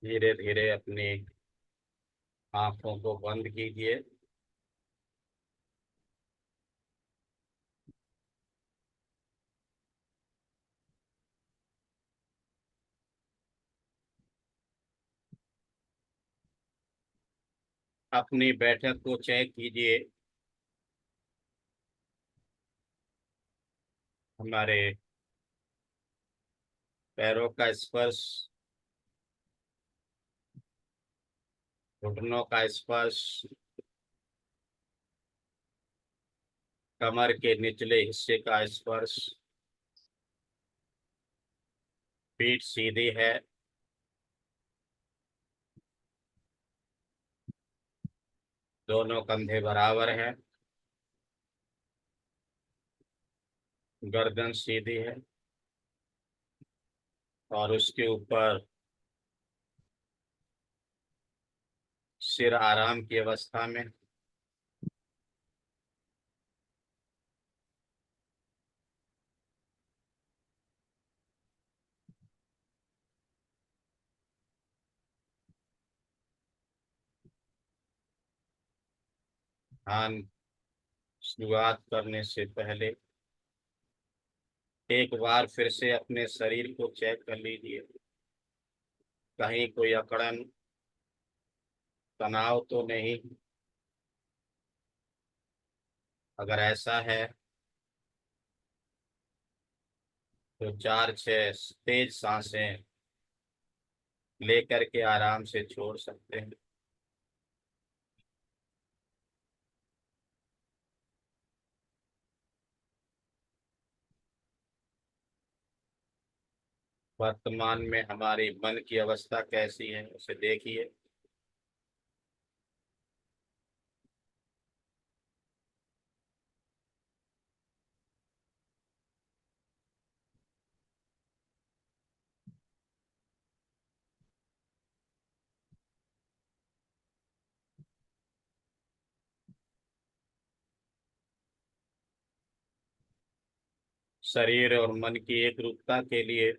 धीरे धीरे अपनी आंखों को बंद कीजिए। अपनी बैठक को चेक कीजिए। हमारे पैरों का स्पर्श, घुटनों का स्पर्श, कमर के निचले हिस्से का स्पर्श। पीठ सीधी है। दोनों कंधे बराबर हैं। गर्दन सीधी है और उसके ऊपर सिर आराम की अवस्था में। ध्यान शुरुआत करने से पहले एक बार फिर से अपने शरीर को चेक कर लीजिए। कहीं कोई अकड़न, तनाव तो नहीं। अगर ऐसा है तो चार छह तेज सांसें लेकर के आराम से छोड़ सकते हैं। वर्तमान में हमारी मन की अवस्था कैसी है उसे देखिए। शरीर और मन की एक रूपता के लिए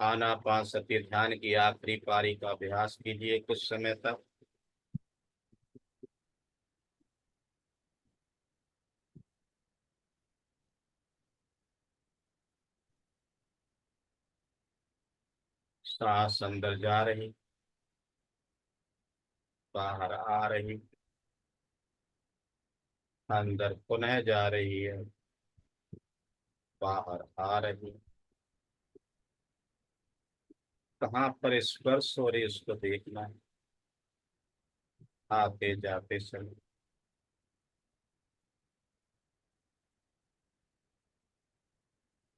आनापानसति ध्यान की आखिरी पारी का अभ्यास कीजिए कुछ समय तक। सांस अंदर जा रही, बाहर आ रही, अंदर पुनः जा रही है, बाहर आ रही। कहाँ पर स्पर्श हो रही उसको देखना है। आते जाते समय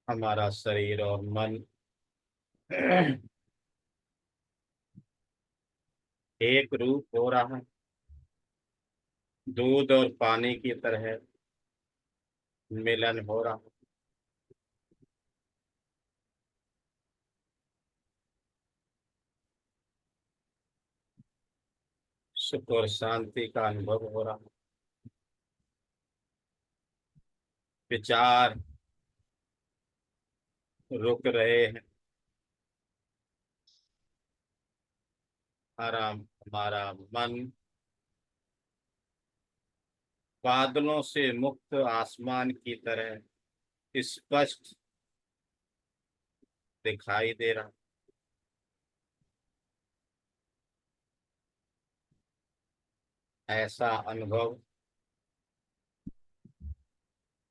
हमारा शरीर और मन एक रूप हो रहा है। दूध और पानी की तरह मिलन हो रहा है। सुख और शांति का अनुभव हो रहा है। विचार रुक रहे हैं। आराम, हमारा मन बादलों से मुक्त आसमान की तरह स्पष्ट दिखाई दे रहा। ऐसा अनुभव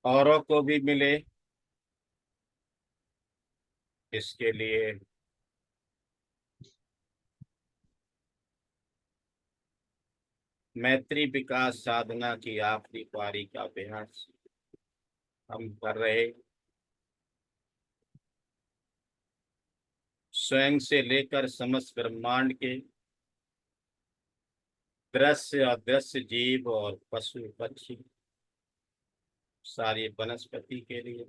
औरों को भी मिले, इसके लिए मैत्री विकास साधना की आखिरी पारी का अभ्यास हम कर रहे। स्वयं से लेकर समस्त ब्रह्मांड के दृश्य अदृश्य जीव और पशु पक्षी, सारी वनस्पति के लिए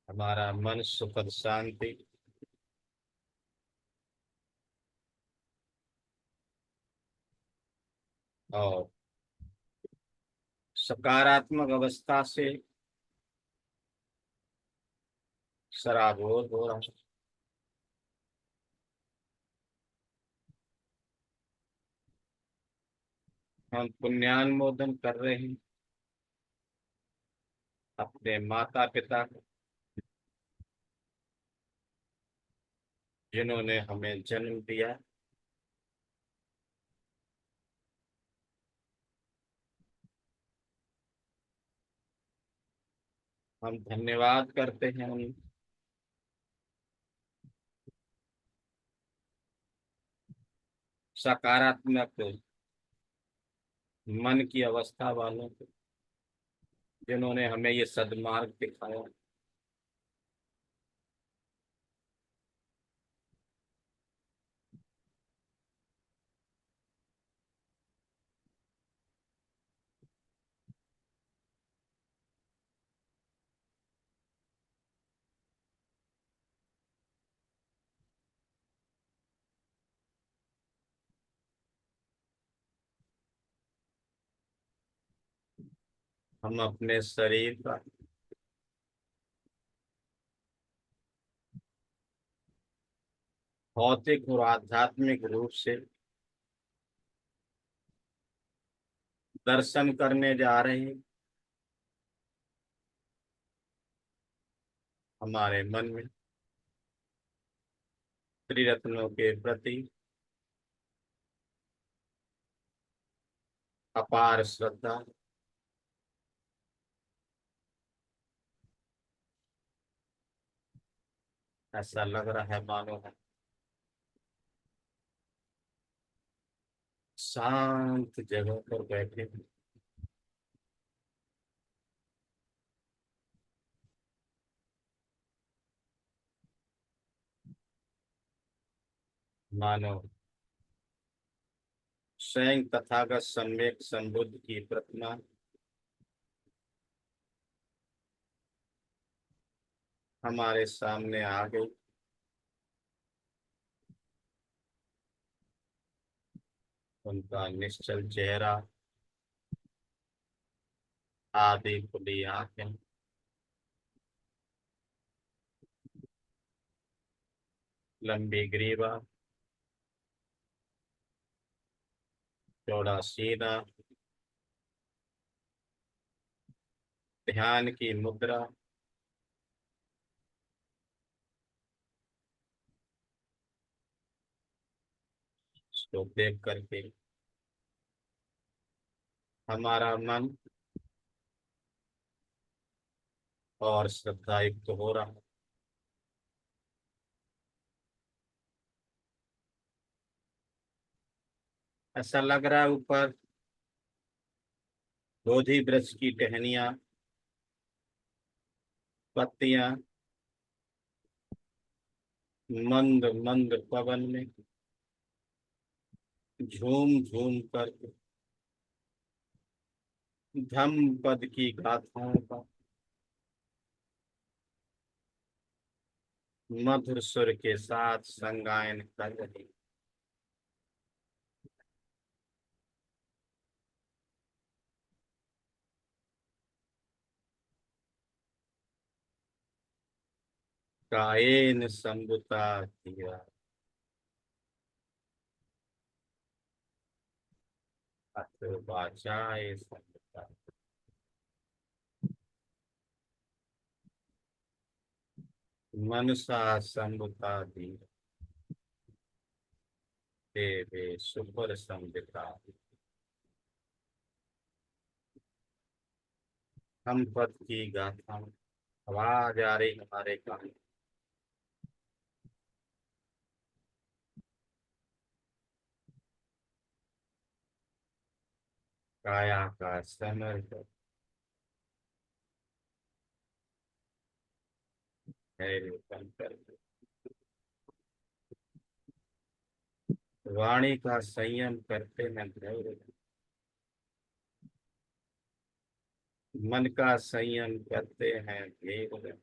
हमारा मन सुखद शांति और सकारात्मक अवस्था से सराबोर हो रहा है। हम पुण्यानुमोदन कर रहे हैं अपने माता पिता को, जिन्होंने हमें जन्म दिया। हम धन्यवाद करते हैं उन सकारात्मक मन की अवस्था वालों को, जिन्होंने हमें ये सद्मार्ग दिखाया। हम अपने शरीर का भौतिक और आध्यात्मिक रूप से दर्शन करने जा रहे हैं। हमारे मन में त्रिरत्नों के प्रति अपार श्रद्धा, ऐसा लग रहा है मानो हम शांत जगह पर बैठे हैं। मानो स्वयं तथागत सम्यक संबुद्ध की प्रतिमा हमारे सामने आ गई। उनका निश्चल चेहरा, आधी खुली आंखें, लंबी ग्रीवा, चौड़ा सीना, ध्यान की मुद्रा, इसको देख करके हमारा मन और श्रद्धायुक्त हो रहा है। ऐसा लग रहा है ऊपर बोधि वृक्ष की टहनियां, पत्तियां मंद मंद पवन में झूम झूम कर धम्म पद की गाथाओं का मधुर सुर के साथ संगायन कर रही। कायेन संबुता दिया, अथ वाचाए संबुता, मनसा संबुता दी, देवे सुपर संबिता। हम पद की गाथा, आवाज आ रही हमारे कान। काया का समर्थ है शंकर, वाणी का संयम करते हैं धैर्य, मन का संयम करते हैं धीर,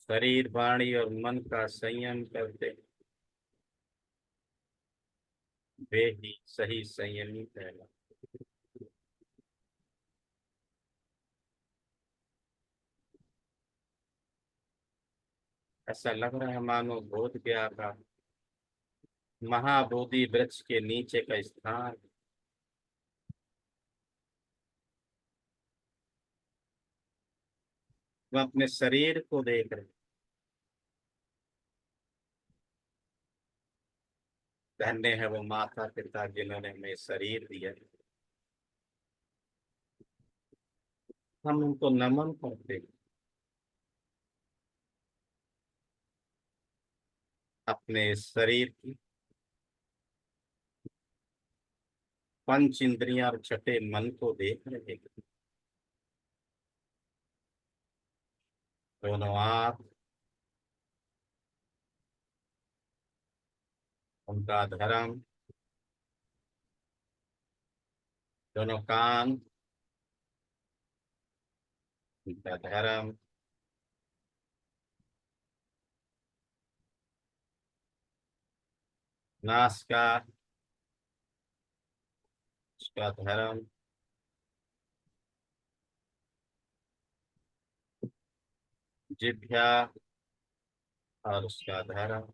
शरीर वाणी और मन का संयम करते वे ही सही संयमी कहलाते। ऐसा लग रहा है मानो बोध गया का महाबोधि वृक्ष के नीचे का स्थान। वह अपने शरीर को देख रहे। धन्य है वो माता पिता जिन्होंने हमें शरीर दिया। हम उनको नमन करते हैं। अपने शरीर की पंच इंद्रियां और छठे मन को देख रहे हैं। दोनों आंख, उनका धर्म। दोनों कान, उनका धर्म। नासिका, उसका धर्म। जिह्वा और उसका धर्म।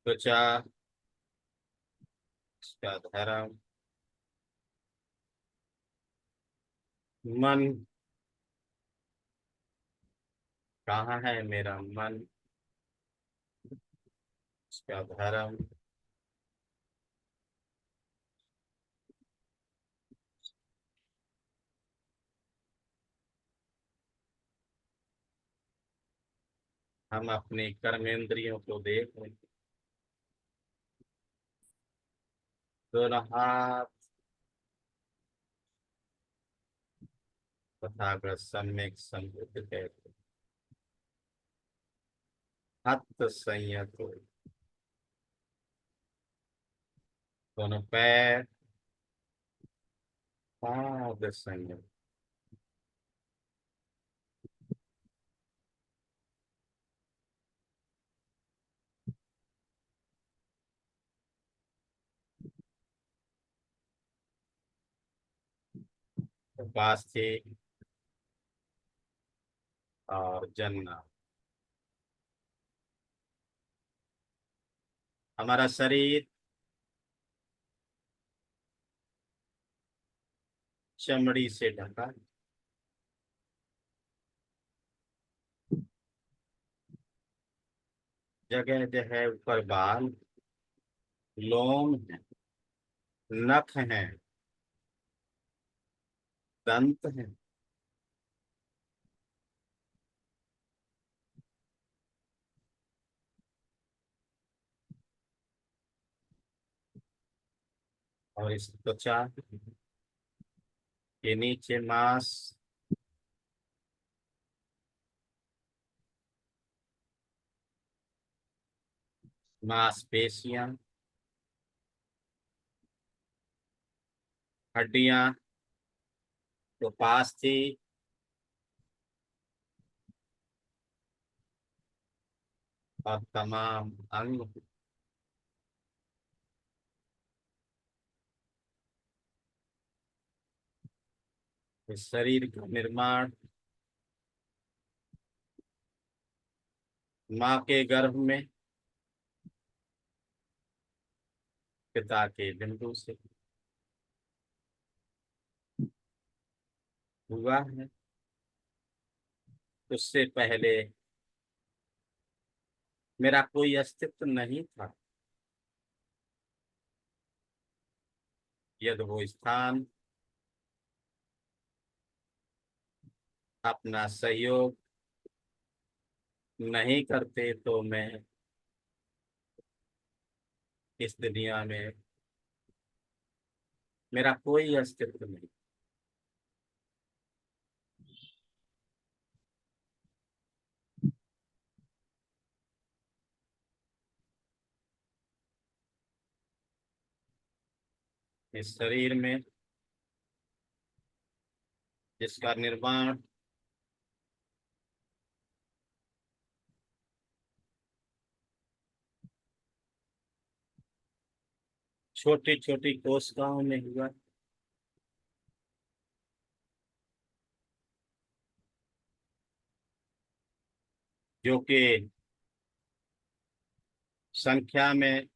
त्वचा, उसका धर्म। मन, कहाँ है मेरा मन, उसका धर्म। हम अपने कर्मेंद्रियों को देख रहे हैं। दोनों हाथ, तथागत सम्यक संबुद्ध कहते हैं। हस्त संयत, दोनों पैर, पाद संयत। उपास्थि और जन्ना। हमारा शरीर चमड़ी से ढका। जगह जगह ऊपर बाल, लोम है, नख है, दंत है। और इस त्वचा के नीचे मांस, मांसपेशियां, हड्डियां, उपास्थि और तमाम अंग। इस शरीर का निर्माण माँ के गर्भ में पिता के बिंदु से हुआ है। उससे पहले मेरा कोई अस्तित्व नहीं था। यदि वो स्थान अपना सहयोग नहीं करते तो मैं इस दुनिया में, मेरा कोई अस्तित्व नहीं। इस शरीर में जिसका निर्माण छोटी छोटी कोशिकाओं में हुआ, जो कि संख्या में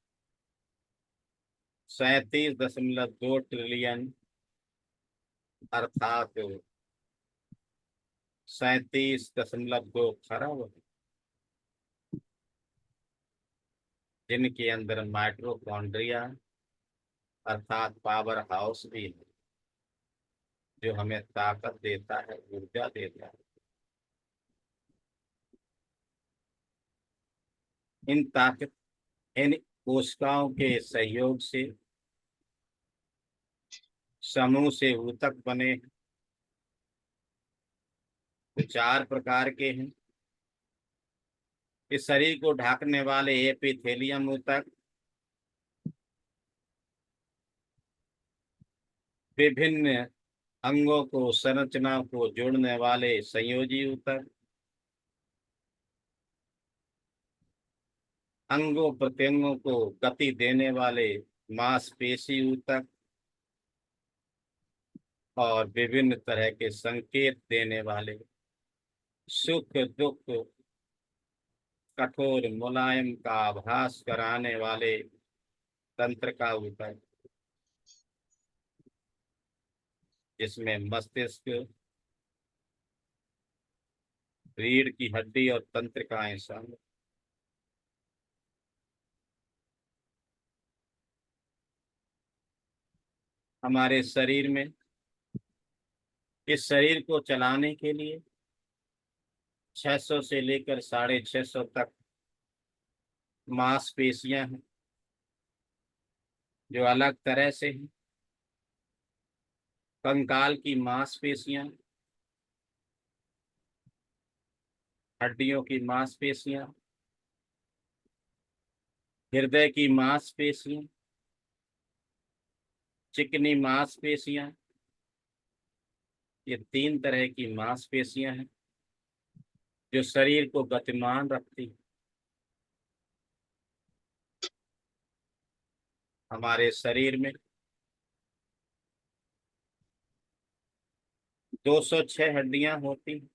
37.2 ट्रिलियन, अर्थात 37.2 खरब, जिनके अंदर माइटोकॉन्ड्रिया अर्थात पावर हाउस भी है, जो हमें ताकत देता है, ऊर्जा देता है। इन ताकत इन कोशिकाओं के सहयोग से समूह से ऊतक बने, जो 4 प्रकार के हैं। इस शरीर को ढकने वाले एपिथेलियम ऊतक, विभिन्न अंगों को संरचना को जोड़ने वाले संयोजी ऊतक, अंगों प्रत्यंगों को गति देने वाले मांसपेशी ऊतक, और विभिन्न तरह के संकेत देने वाले सुख दुख कठोर मुलायम का आभास कराने वाले तंत्र का ऊतक, जिसमें मस्तिष्क, रीढ़ की हड्डी और तंत्रिकाएं शामिल। हमारे शरीर में, इस शरीर को चलाने के लिए 600 से लेकर 650 तक मांसपेशियां हैं, जो अलग तरह से हैं। कंकाल की मांसपेशियां, हड्डियों की मांसपेशियां, हृदय की मांसपेशियां, चिकनी मांसपेशियां, ये 3 तरह की मांसपेशियां हैं, जो शरीर को गतिमान रखती हैं। हमारे शरीर में 206 हड्डियां होती हैं,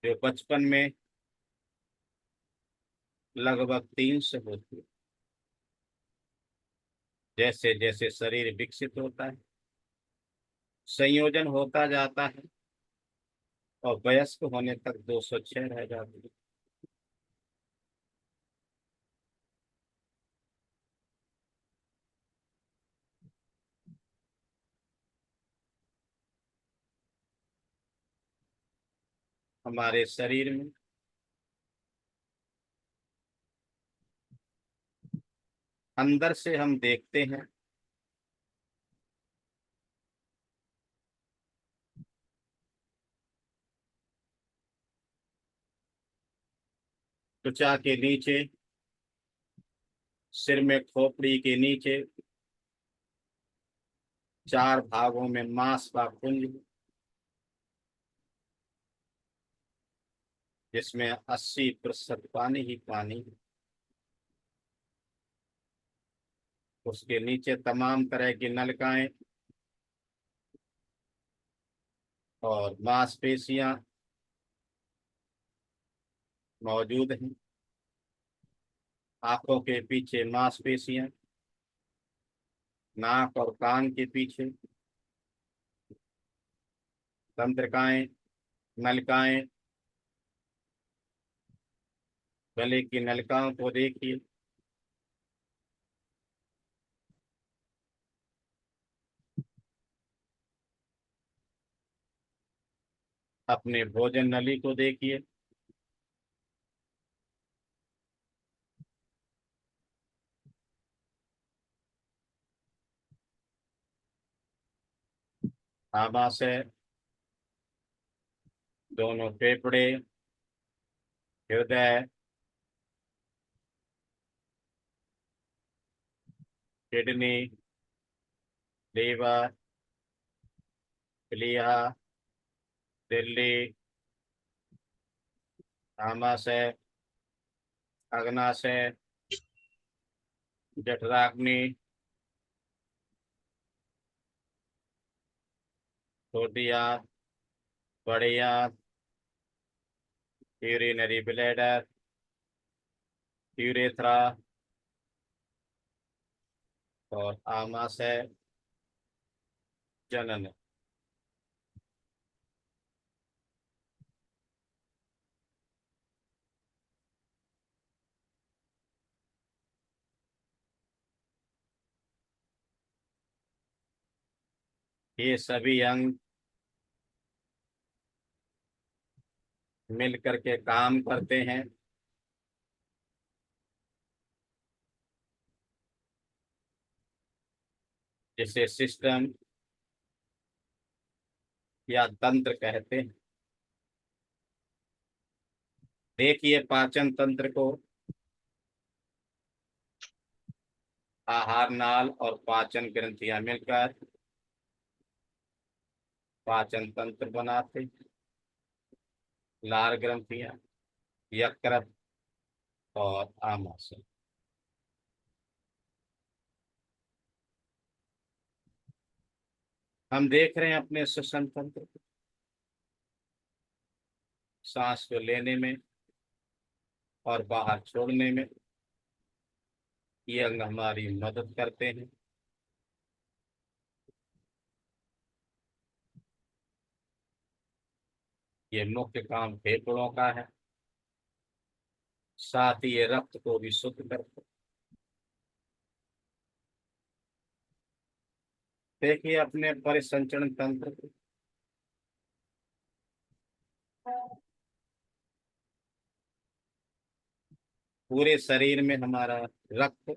जो बचपन में लगभग 300 होती है। जैसे जैसे शरीर विकसित होता है, संयोजन होता जाता है, और वयस्क होने तक 206 रह जाती है। हमारे शरीर में अंदर से हम देखते हैं त्वचा के नीचे, सिर में खोपड़ी के नीचे 4 भागों में मांस का पुंज, जिसमें 80% पानी ही पानी है। उसके नीचे तमाम तरह की नलिकाएं और मांसपेशियां मौजूद हैं। आंखों के पीछे मांसपेशियां, नाक और कान के पीछे तंत्रिकाएं, नलिकाएं, गले की नलिकाओं को देखिए। अपने भोजन नली को देखिए। आमाशय, दोनों फेफड़े, हृदय, किडनी, लीवर, प्लीहा, दिल्ली, आमाशय, अग्नाशय, जठराग्नि, छोटी आंत, बड़ी आंत, यूरिनरी ब्लैडर, यूरेथ्रा और आमाशय, जनन। ये सभी अंग मिल करके काम करते हैं। जिसे सिस्टम या तंत्र कहते हैं। देखिए पाचन तंत्र को आहार नाल और पाचन ग्रंथियां मिलकर पाचन तंत्र बनाते हैं। लार ग्रंथियां, यकृत और आमाशय। हम देख रहे हैं अपने श्वसन तंत्र को, सांस को लेने में और बाहर छोड़ने में ये अंग हमारी मदद करते हैं। ये मुख्य काम फेफड़ों का है। साथ ही ये रक्त को भी शुद्ध करते हैं। देखिए अपने परिसंचरण तंत्र को, पूरे शरीर में हमारा रक्त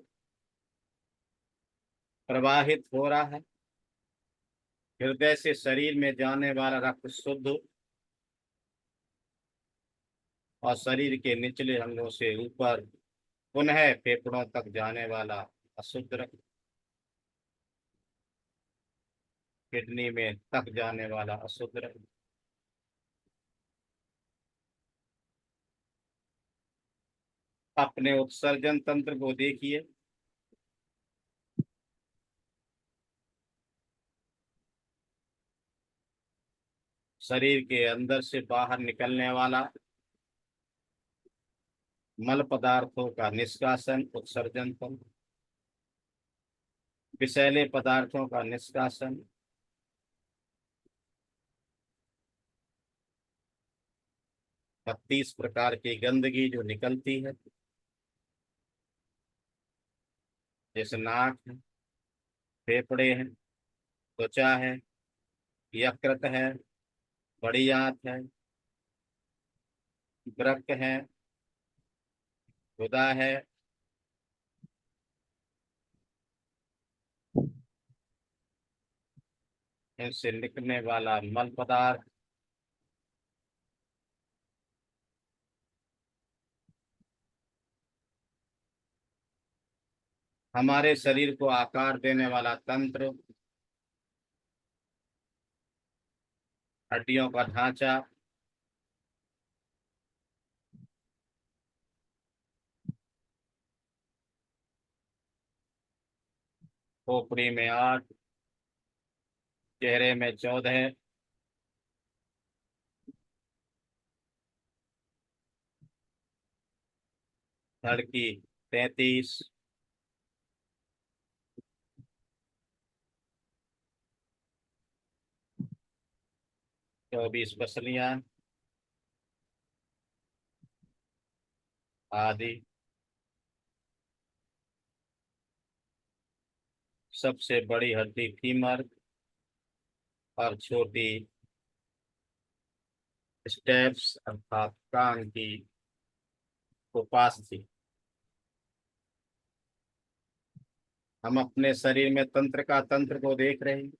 प्रवाहित हो रहा है। हृदय से शरीर में जाने वाला रक्त शुद्ध और शरीर के निचले अंगों से ऊपर पुनः फेफड़ों तक जाने वाला अशुद्ध रक्त, किडनी में तक जाने वाला अशुद्ध रक्त। अपने उत्सर्जन तंत्र को देखिए। शरीर के अंदर से बाहर निकलने वाला मल पदार्थों का निष्कासन उत्सर्जन तंत्र, विषैले पदार्थों का निष्कासन, 32 प्रकार की गंदगी जो निकलती है, जैसे नाक है, फेफड़े हैं, त्वचा है, यकृत है, बड़ी आंत है, वृक्क है, गुदा है, इनसे निकलने वाला मल पदार्थ, हमारे शरीर को आकार देने वाला तंत्र, हड्डियों का ढांचा, खोपड़ी में 8, चेहरे में 14, धड़ की 33, 24 पसलियां आदि। सबसे बड़ी हड्डी फीमर और छोटी स्टेप्स अर्थात कान की उपास थी। हम अपने शरीर में तंत्र का तंत्र को देख रहे हैं,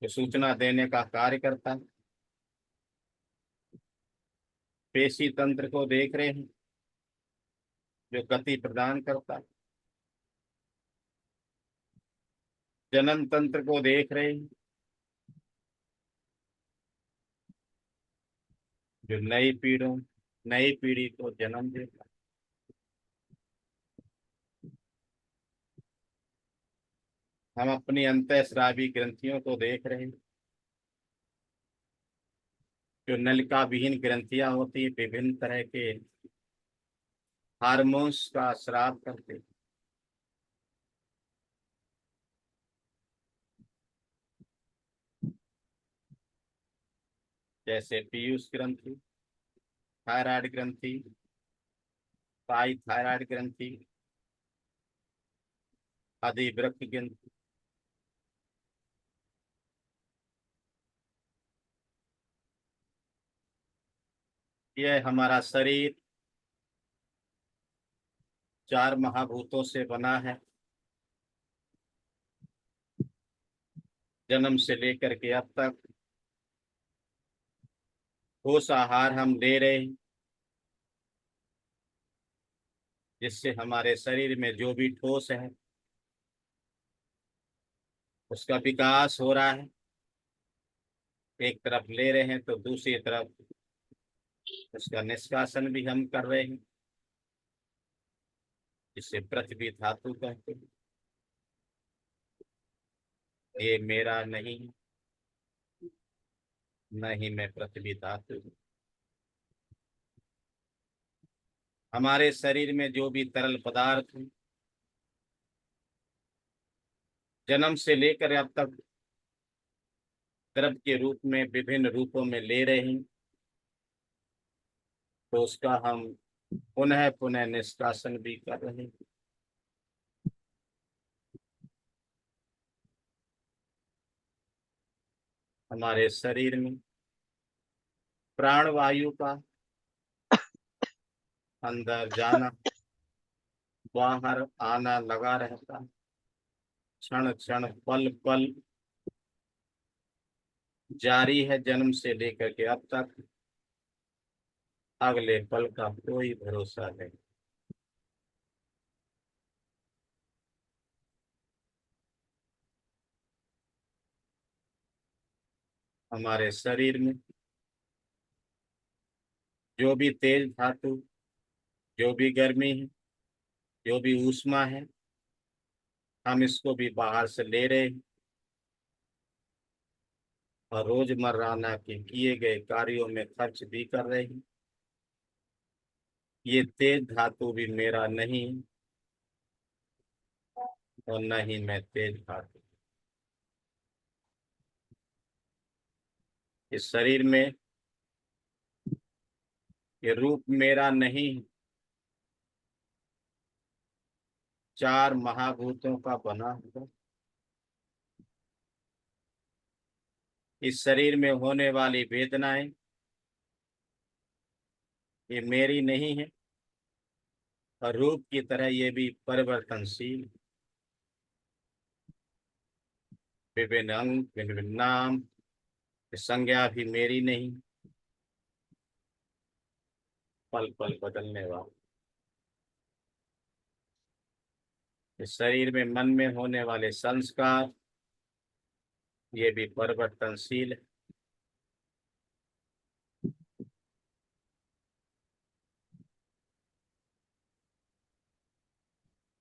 जो सूचना देने का कार्य करता है। पेशी तंत्र को देख रहे हैं, जो गति प्रदान करता है। जनन तंत्र को देख रहे हैं, जो नई पीढ़ी को जन्म देता है। हम अपनी अंतःस्रावी ग्रंथियों को देख रहे हैं। जो नलिका विहीन ग्रंथियां होती है, विभिन्न तरह के हार्मोन्स का स्राव करते हैं। जैसे पीयूष ग्रंथि, थायराइड ग्रंथि, पाइथायराइड ग्रंथि, अधिवृक्क ग्रंथि। यह हमारा शरीर 4 महाभूतों से बना है। जन्म से लेकर के अब तक ठोस आहार हम ले रहे हैं, जिससे हमारे शरीर में जो भी ठोस है उसका विकास हो रहा है। एक तरफ ले रहे हैं तो दूसरी तरफ उसका निष्कासन भी हम कर रहे हैं, जिससे पृथ्वी धातु कहते हैं। ये मेरा नहीं, न ही मैं पृथ्वी धातु हूँ। हमारे शरीर में जो भी तरल पदार्थ है, जन्म से लेकर अब तक द्रव के रूप में विभिन्न रूपों में ले रहे हैं, तो उसका हम पुनः पुनः निष्कासन भी कर रहे हैं। हमारे शरीर में प्राणवायु का अंदर जाना बाहर आना लगा रहता है। क्षण क्षण पल पल जारी है, जन्म से लेकर के अब तक। अगले पल का कोई भरोसा नहीं। हमारे शरीर में जो भी तेज धातु, जो भी गर्मी है, जो भी ऊष्मा है, हम इसको भी बाहर से ले रहे हैं और रोजमर्रा के किए गए कार्यों में खर्च भी कर रहे हैं। ये तेज धातु भी मेरा नहीं और न ही मैं तेज धातु। इस शरीर में ये रूप मेरा नहीं, 4 महाभूतों का बना हुआ। इस शरीर में होने वाली वेदनाएं ये मेरी नहीं है, और रूप की तरह ये भी परिवर्तनशील। विभिन्न अंग, विभिन्न नाम, संज्ञा भी मेरी नहीं, पल पल बदलने वाली। इस शरीर में मन में होने वाले संस्कार ये भी परिवर्तनशील है।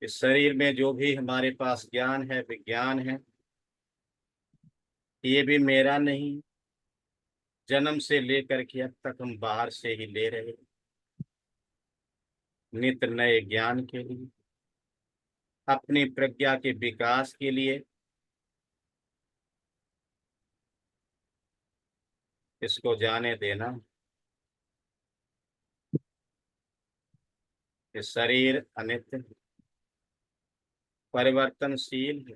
इस शरीर में जो भी हमारे पास ज्ञान है, विज्ञान है, ये भी मेरा नहीं। जन्म से लेकर के अब तक हम बाहर से ही ले रहे, नित्य नए ज्ञान के लिए, अपनी प्रज्ञा के विकास के लिए। इसको जाने देना। ये शरीर अनित्य, परिवर्तनशील है।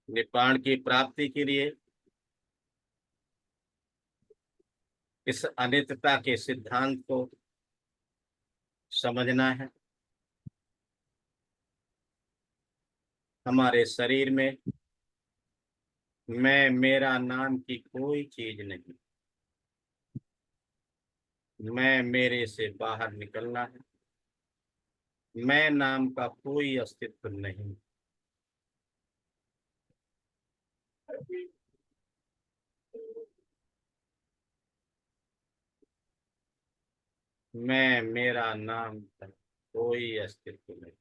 निप्पाण की प्राप्ति के लिए इस अनित्यता के सिद्धांत को समझना है। हमारे शरीर में मैं मेरा नाम की कोई चीज नहीं। मैं मेरे से बाहर निकलना है। मैं नाम का कोई अस्तित्व नहीं। मैं मेरा नाम का कोई अस्तित्व नहीं।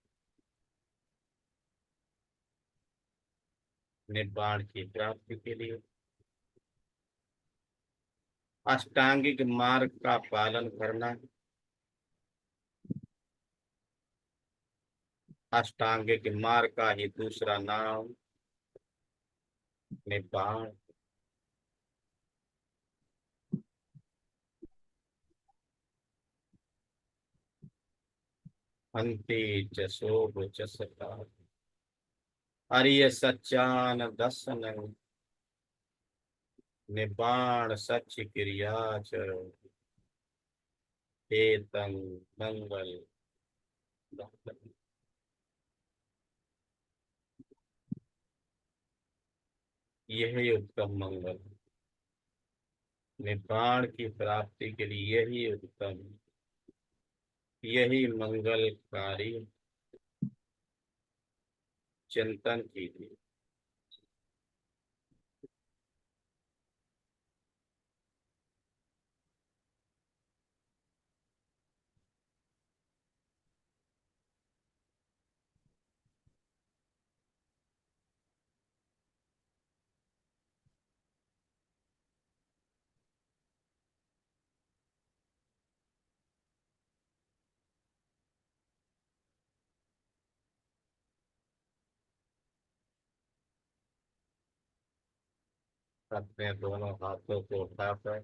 निर्वाण की प्राप्ति के लिए अष्टांगिक मार्ग का पालन करना। अष्टांगिक मार्ग का ही दूसरा नाम निब्बाण। हंति च शोभ च सता अरिय सच्चान दसन निबाण सच क्रिया च हेतन मंगल। यही उत्तम मंगल। निबाण की प्राप्ति के लिए यही उत्तम, यही मंगलकारी चिंतन कीजिए। अपने दोनों हाथों को उठाकर